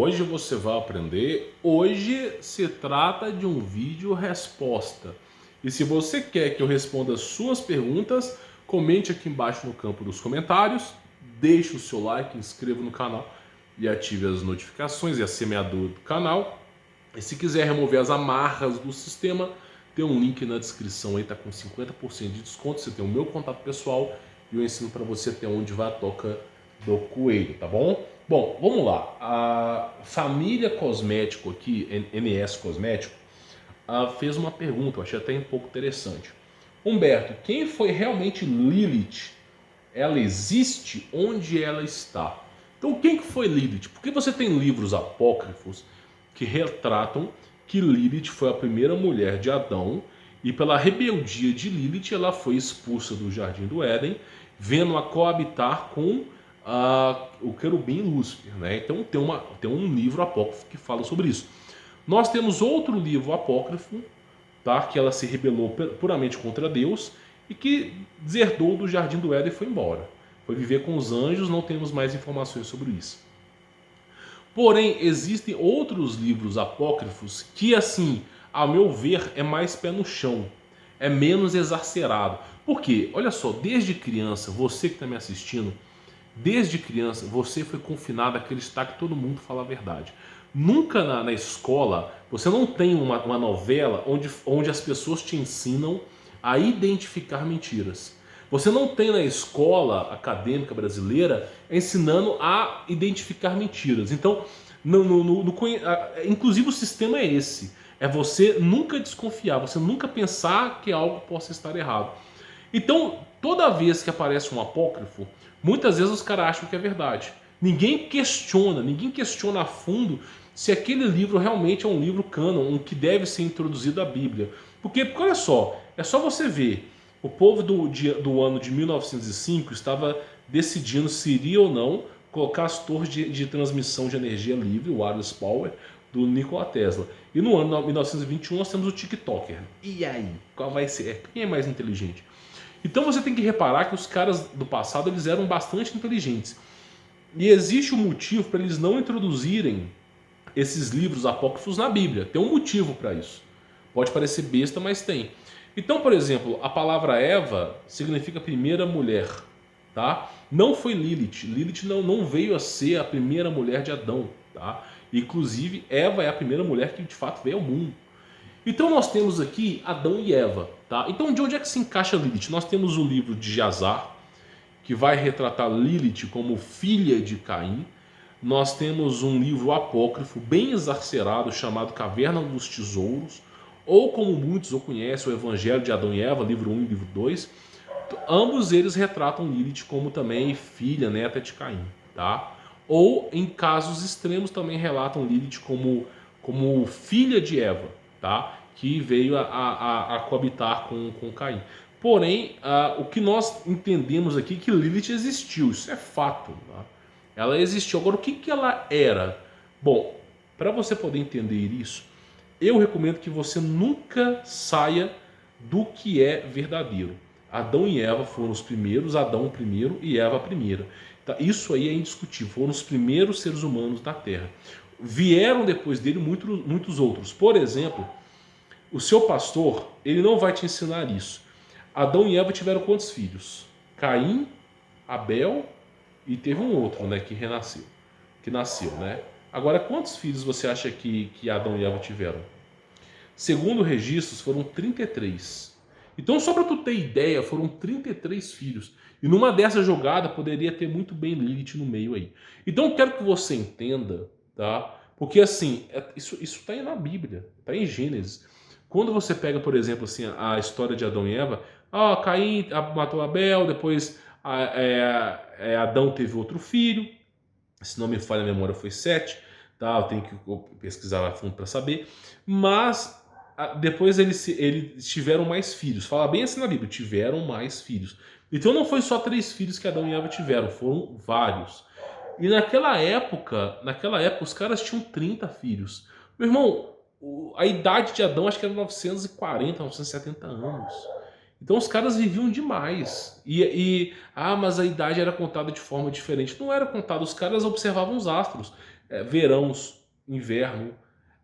Hoje você vai aprender. Hoje se trata de um vídeo resposta. E se você quer que eu responda as suas perguntas, comente aqui embaixo no campo dos comentários, deixe o seu like, inscreva no canal e ative as notificações e a semeadura do canal. E se quiser remover as amarras do sistema, tem um link na descrição aí, tá com 50% de desconto. Você tem o meu contato pessoal e eu ensino para você até onde vai a toca do coelho, tá bom? Bom, vamos lá. A família cosmético aqui, NS Cosmético, fez uma pergunta, eu achei até um pouco interessante. Humberto, quem foi realmente Lilith? Ela existe? Onde ela está? Então, quem que foi Lilith? Porque você tem livros apócrifos que retratam que Lilith foi a primeira mulher de Adão e pela rebeldia de Lilith ela foi expulsa do Jardim do Éden, vendo-a coabitar com o querubim Lúcifer, né? Então tem um livro apócrifo que fala sobre isso. Nós temos outro livro apócrifo, tá? Que ela se rebelou puramente contra Deus e que deserdou do Jardim do Éden e foi embora. Foi viver com os anjos, não temos mais informações sobre isso. Porém, existem outros livros apócrifos que, assim, a meu ver, é mais pé no chão. É menos exacerbado. Por quê? Olha só, desde criança, você que está me assistindo, desde criança, você foi confinado a acreditar que todo mundo fala a verdade. Nunca na escola, você não tem uma novela onde as pessoas te ensinam a identificar mentiras. Você não tem na escola acadêmica brasileira ensinando a identificar mentiras. Então, inclusive o sistema é esse. É você nunca desconfiar, você nunca pensar que algo possa estar errado. Então, toda vez que aparece um apócrifo, muitas vezes os caras acham que é verdade. Ninguém questiona a fundo se aquele livro realmente é um livro cânon, um que deve ser introduzido à Bíblia. Porque olha só, é só você ver. O povo do ano de 1905 estava decidindo se iria ou não colocar as torres de transmissão de energia livre, o wireless power, do Nikola Tesla. E no ano 1921 nós temos o TikToker. E aí? Qual vai ser? Quem é mais inteligente? Então você tem que reparar que os caras do passado eles eram bastante inteligentes. E existe um motivo para eles não introduzirem esses livros apócrifos na Bíblia. Tem um motivo para isso. Pode parecer besta, mas tem. Então, por exemplo, a palavra Eva significa primeira mulher, tá? Não foi Lilith. Lilith não veio a ser a primeira mulher de Adão, tá? Inclusive, Eva é a primeira mulher que de fato veio ao mundo. Então nós temos aqui Adão e Eva, tá? Então de onde é que se encaixa Lilith? Nós temos o livro de Jazar, que vai retratar Lilith como filha de Caim. Nós temos um livro apócrifo bem exacerbado chamado Caverna dos Tesouros, ou como muitos o conhecem, o Evangelho de Adão e Eva, livro 1 e livro 2. Ambos eles retratam Lilith como também filha, neta de Caim, tá? Ou em casos extremos também relatam Lilith como filha de Eva, tá? Que veio a coabitar com Caim. Porém, o que nós entendemos aqui é que Lilith existiu, isso é fato, tá? Ela existiu. Agora, o que ela era? Bom, para você poder entender isso, eu recomendo que você nunca saia do que é verdadeiro. Adão e Eva foram os primeiros, Adão primeiro e Eva primeira. Tá? Isso aí é indiscutível, foram os primeiros seres humanos da Terra. Vieram depois dele muitos outros. Por exemplo, o seu pastor, ele não vai te ensinar isso. Adão e Eva tiveram quantos filhos? Caim, Abel e teve um outro, né, que nasceu, né? Agora, quantos filhos você acha que Adão e Eva tiveram? Segundo registros, foram 33. Então, só para tu ter ideia, foram 33 filhos. E numa dessa jogada, poderia ter muito bem Lilith no meio aí. Então, eu quero que você entenda, tá? Porque, assim, isso está aí na Bíblia, está em Gênesis. Quando você pega, por exemplo, assim, a história de Adão e Eva, Caim matou Abel, depois Adão teve outro filho, se não me falha a memória foi 7, tá? Eu tenho que pesquisar a fundo para saber, mas depois eles tiveram mais filhos, fala bem assim na Bíblia, tiveram mais filhos. Então não foi só 3 filhos que Adão e Eva tiveram, foram vários. E naquela época os caras tinham 30 filhos. Meu irmão, a idade de Adão acho que era 940, 970 anos. Então os caras viviam demais. Mas a idade era contada de forma diferente. Não era contada, os caras observavam os astros. verãos, inverno,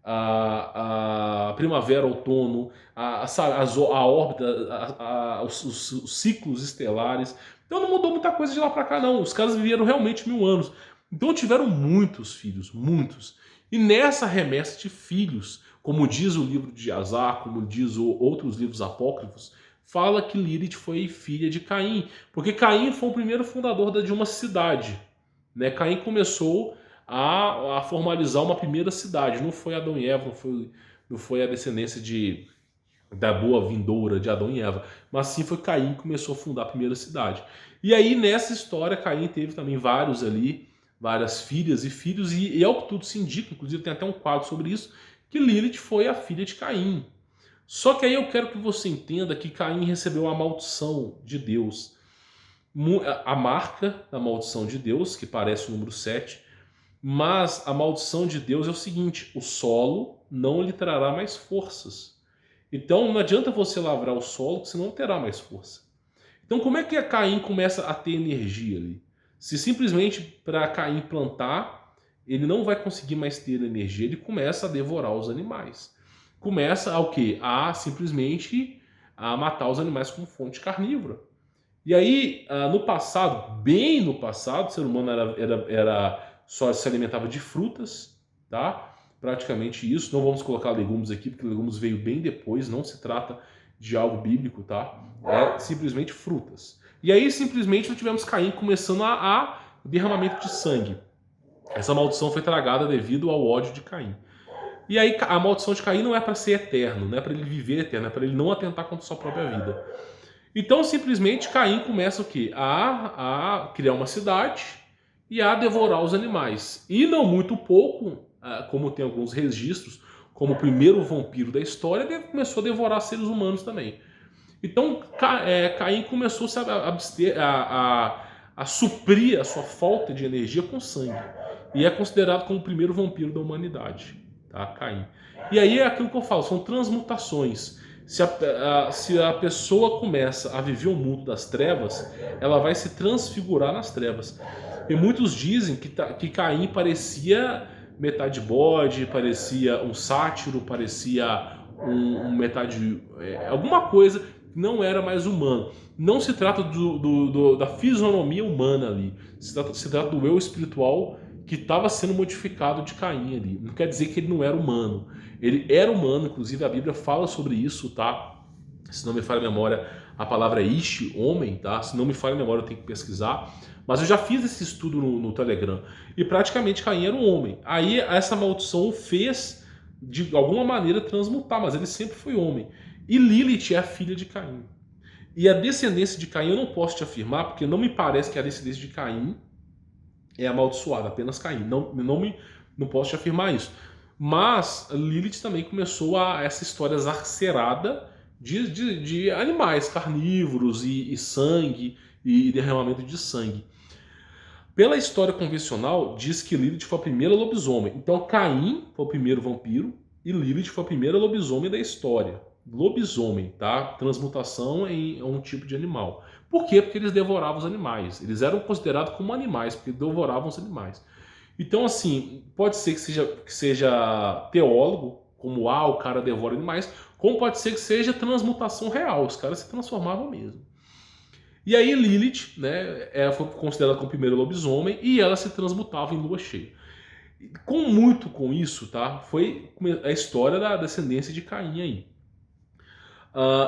a primavera, outono, a órbita, os ciclos estelares. Então não mudou muita coisa de lá para cá, não. Os caras viveram realmente 1000 anos. Então tiveram muitos filhos, muitos. E nessa remessa de filhos, como diz o livro de Azar, como diz outros livros apócrifos, fala que Lilith foi filha de Caim, porque Caim foi o primeiro fundador de uma cidade, né? Caim começou a formalizar uma primeira cidade, não foi Adão e Eva, não foi a descendência da boa vindoura de Adão e Eva, mas sim foi Caim que começou a fundar a primeira cidade. E aí nessa história Caim teve também várias filhas e filhos, e ao que tudo se indica, inclusive tem até um quadro sobre isso, que Lilith foi a filha de Caim. Só que aí eu quero que você entenda que Caim recebeu a maldição de Deus. A marca da maldição de Deus, que parece o número 7, mas a maldição de Deus é o seguinte: o solo não lhe trará mais forças. Então não adianta você lavrar o solo, que você não terá mais força. Então como é que a Caim começa a ter energia ali? Se simplesmente para Caim plantar, ele não vai conseguir mais ter energia, ele começa a devorar os animais. Começa a o quê? A simplesmente a matar os animais como fonte carnívora. E aí, no passado, bem no passado, o ser humano só se alimentava de frutas, tá? Praticamente isso. Não vamos colocar legumes aqui, porque legumes veio bem depois, não se trata de algo bíblico, tá? É simplesmente frutas. E aí, simplesmente, nós tivemos Caim começando a derramamento de sangue. Essa maldição foi tragada devido ao ódio de Caim. E aí, a maldição de Caim não é para ser eterno, não é para ele viver eterno, é para ele não atentar contra a sua própria vida. Então, simplesmente, Caim começa o quê? A criar uma cidade e a devorar os animais. E não muito pouco, como tem alguns registros, como o primeiro vampiro da história, ele começou a devorar seres humanos também. Então, Caim começou a suprir a sua falta de energia com sangue. E é considerado como o primeiro vampiro da humanidade, tá? Caim. E aí é aquilo que eu falo, são transmutações. Se a pessoa começa a viver o mundo das trevas, ela vai se transfigurar nas trevas. E muitos dizem que Caim parecia metade bode, parecia um sátiro, parecia metade... alguma coisa que não era mais humano. Não se trata da fisionomia humana ali. Se trata do eu espiritual que estava sendo modificado de Caim ali. Não quer dizer que ele não era humano. Ele era humano, inclusive a Bíblia fala sobre isso, tá? Se não me falha a memória, a palavra é ish, homem, tá? Se não me falha a memória, eu tenho que pesquisar. Mas eu já fiz esse estudo no Telegram. E praticamente Caim era um homem. Aí essa maldição fez, de alguma maneira, transmutar, mas ele sempre foi homem. E Lilith é a filha de Caim. E a descendência de Caim eu não posso te afirmar, porque não me parece que a descendência de Caim é amaldiçoada, apenas Caim. Não posso te afirmar isso. Mas Lilith também começou essa história exacerbada de animais carnívoros e sangue e derramamento de sangue. Pela história convencional, diz que Lilith foi a primeira lobisomem. Então Caim foi o primeiro vampiro e Lilith foi a primeira lobisomem da história. Lobisomem, tá? Transmutação em um tipo de animal. Por quê? Porque eles devoravam os animais. Eles eram considerados como animais, porque devoravam os animais. Então, assim, pode ser que seja teólogo, como o cara devora animais, como pode ser que seja transmutação real, os caras se transformavam mesmo. E aí Lilith, né, ela foi considerada como o primeiro lobisomem e ela se transmutava em lua cheia. Com isso, tá, foi a história da descendência de Caim aí.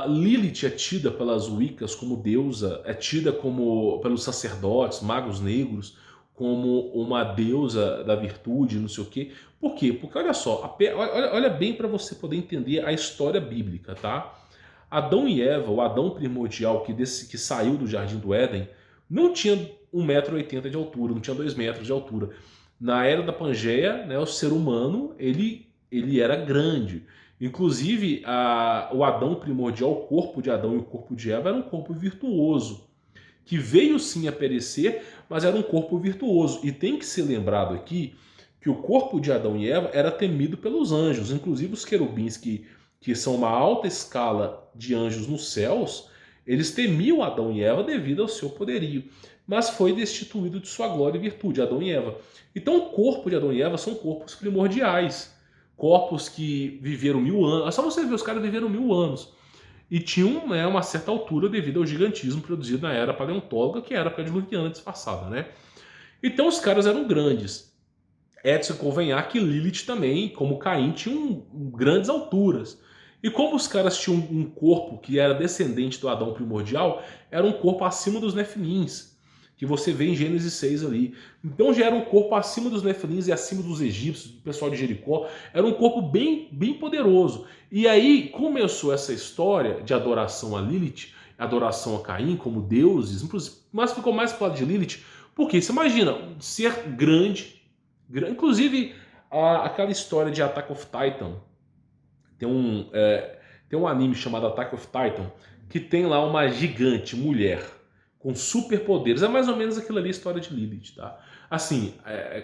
Lilith é tida pelas Wiccas como deusa, é tida pelos sacerdotes, magos negros, como uma deusa da virtude, não sei o quê. Por quê? Porque olha só, olha bem para você poder entender a história bíblica, tá? Adão e Eva, o Adão primordial que saiu do Jardim do Éden, não tinha 1,80 m de altura, não tinha 2 metros de altura. Na era da Pangeia, né, o ser humano ele era grande. Inclusive, o Adão primordial, o corpo de Adão e o corpo de Eva era um corpo virtuoso, que veio sim a perecer, mas era um corpo virtuoso. E tem que ser lembrado aqui que o corpo de Adão e Eva era temido pelos anjos, inclusive os querubins, que são uma alta escala de anjos nos céus, eles temiam Adão e Eva devido ao seu poderio. mas foi destituído de sua glória e virtude, Adão e Eva. Então o corpo de Adão e Eva são corpos primordiais, corpos que viveram 1000 anos. É só você ver, os caras viveram 1000 anos. E tinham, né, uma certa altura devido ao gigantismo produzido na era paleontóloga, que era pré-diluviana disfarçada, né? Então os caras eram grandes. É de se convenhar que Lilith também, como Caim, tinham grandes alturas. E como os caras tinham um corpo que era descendente do Adão primordial, era um corpo acima dos Nefilins, que você vê em Gênesis 6 ali. Então já era um corpo acima dos Nefilins e acima dos egípcios, do pessoal de Jericó. Era um corpo bem, bem poderoso. E aí começou essa história de adoração a Lilith, adoração a Caim como deuses, mas ficou mais para o lado de Lilith, porque você imagina um ser grande. Inclusive, aquela história de Attack of Titan, tem um anime chamado Attack of Titan, que tem lá uma gigante mulher com superpoderes. É mais ou menos aquilo ali, a história de Lilith, tá? Assim,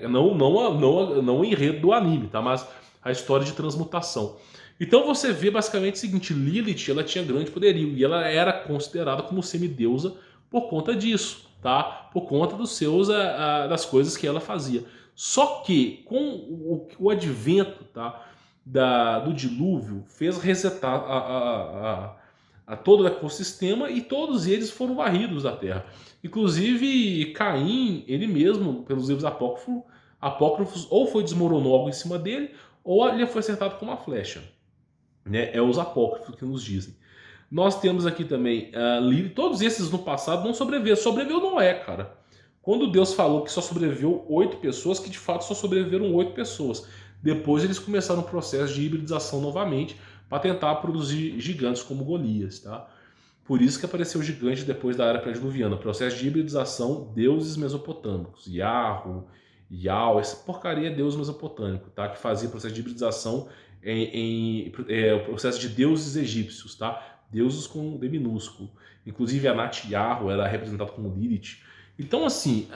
não o enredo do anime, tá? Mas a história de transmutação. Então você vê basicamente o seguinte: Lilith, ela tinha grande poderio e ela era considerada como semideusa por conta disso, tá? Por conta das coisas que ela fazia. Só que com o advento, tá, do dilúvio fez resetar a todo o ecossistema e todos eles foram varridos da terra. Inclusive Caim, ele mesmo, pelos livros apócrifos, ou foi desmoronou algo em cima dele, ou ele foi acertado com uma flecha. Né? É os apócrifos que nos dizem. Nós temos aqui também todos esses no passado não sobreviveram. Sobreviveu Noé, cara. Quando Deus falou que só sobreviveu 8 pessoas, que de fato só sobreviveram 8 pessoas. Depois eles começaram o processo de hibridização novamente para tentar produzir gigantes como Golias, tá? Por isso que apareceu o gigante depois da era pré-diluviana. Processo de hibridização, deuses mesopotâmicos. Yarro, Yao, essa porcaria é deus mesopotâmico, tá? Que fazia processo de hibridização o processo de deuses egípcios, tá? Deuses com D minúsculo. Inclusive Anat Yarro era representado como Lilith. Então, assim,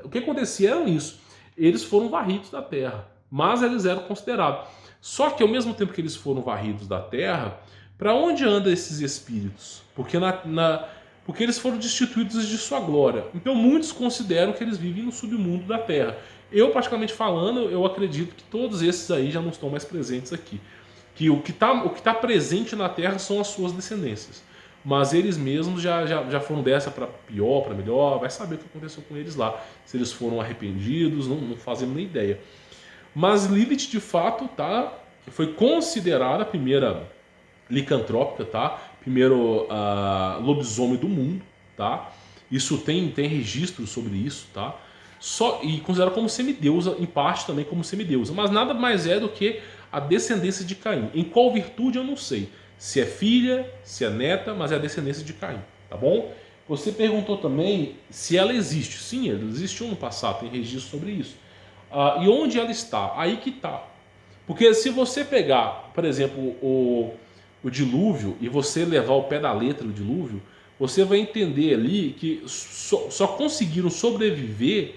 o que acontecia era isso. Eles foram varridos da terra, mas eles eram considerados. Só que ao mesmo tempo que eles foram varridos da terra, para onde andam esses espíritos? Porque eles foram destituídos de sua glória. Então muitos consideram que eles vivem no submundo da terra. Eu, praticamente falando, eu acredito que todos esses aí já não estão mais presentes aqui. Que o que tá presente na terra são as suas descendências. Mas eles mesmos já foram dessa para pior, para melhor. Vai saber o que aconteceu com eles lá. Se eles foram arrependidos, não fazemos nem ideia. Mas Lilith, de fato, tá, foi considerada a primeira licantrópica, tá? Primeiro lobisomem do mundo, tá? Isso tem registro sobre isso, tá? E considerada como semideusa, em parte também como semideusa. Mas nada mais é do que a descendência de Caim. Em qual virtude eu não sei. Se é filha, se é neta, mas é a descendência de Caim, tá bom? Você perguntou também se ela existe. Sim, ela existiu no passado, tem registro sobre isso. E onde ela está? Aí que está. Porque se você pegar, por exemplo, o dilúvio e você levar o pé da letra do dilúvio, você vai entender ali que só conseguiram sobreviver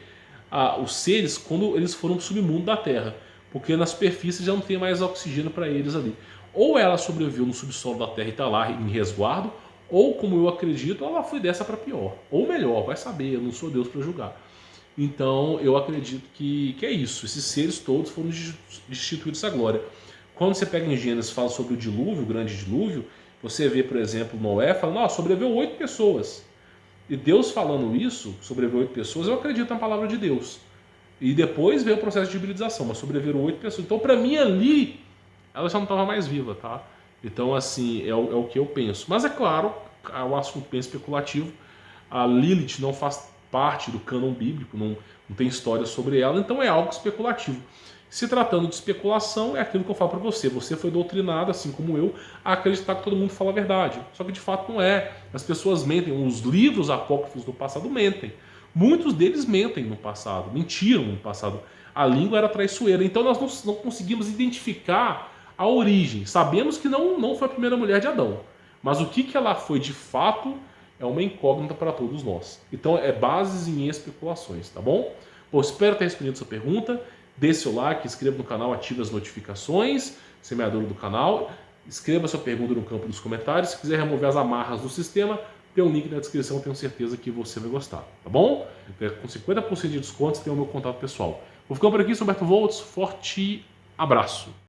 os seres quando eles foram para o submundo da Terra. Porque na superfície já não tem mais oxigênio para eles ali. Ou ela sobreviveu no subsolo da Terra e está lá em resguardo, ou, como eu acredito, ela foi dessa para pior. Ou melhor, vai saber, eu não sou Deus para julgar. Então eu acredito que é isso. Esses seres todos foram destituídos da glória. Quando você pega em Gênesis e fala sobre o dilúvio, o grande dilúvio, você vê, por exemplo, Noé falando, sobreviveu 8 pessoas. E Deus falando isso, sobreviveu 8 pessoas, eu acredito na palavra de Deus. E depois veio o processo de hibridização, mas sobreviveram 8 pessoas. Então, para mim, ali, ela já não estava mais viva, tá? Então, assim, é o que eu penso. Mas é claro, é um assunto bem especulativo. A Lilith não faz parte do cânon bíblico, não tem história sobre ela, então é algo especulativo. Se tratando de especulação, é aquilo que eu falo para você. Você foi doutrinado, assim como eu, a acreditar que todo mundo fala a verdade. Só que de fato não é. As pessoas mentem. Os livros apócrifos do passado mentem. Muitos deles mentem no passado, mentiram no passado. A língua era traiçoeira. Então nós não conseguimos identificar a origem. Sabemos que não foi a primeira mulher de Adão. Mas o que ela foi de fato é uma incógnita para todos nós. Então é bases em especulações, tá bom? Bom, espero ter respondido sua pergunta. Deixe seu like, inscreva no canal, ative as notificações, semeador do canal. Escreva sua pergunta no campo dos comentários. Se quiser remover as amarras do sistema, tem um link na descrição, tenho certeza que você vai gostar, tá bom? Com 50% de desconto, você tem o meu contato pessoal. Vou ficando por aqui, sou Humberto Volts, forte abraço!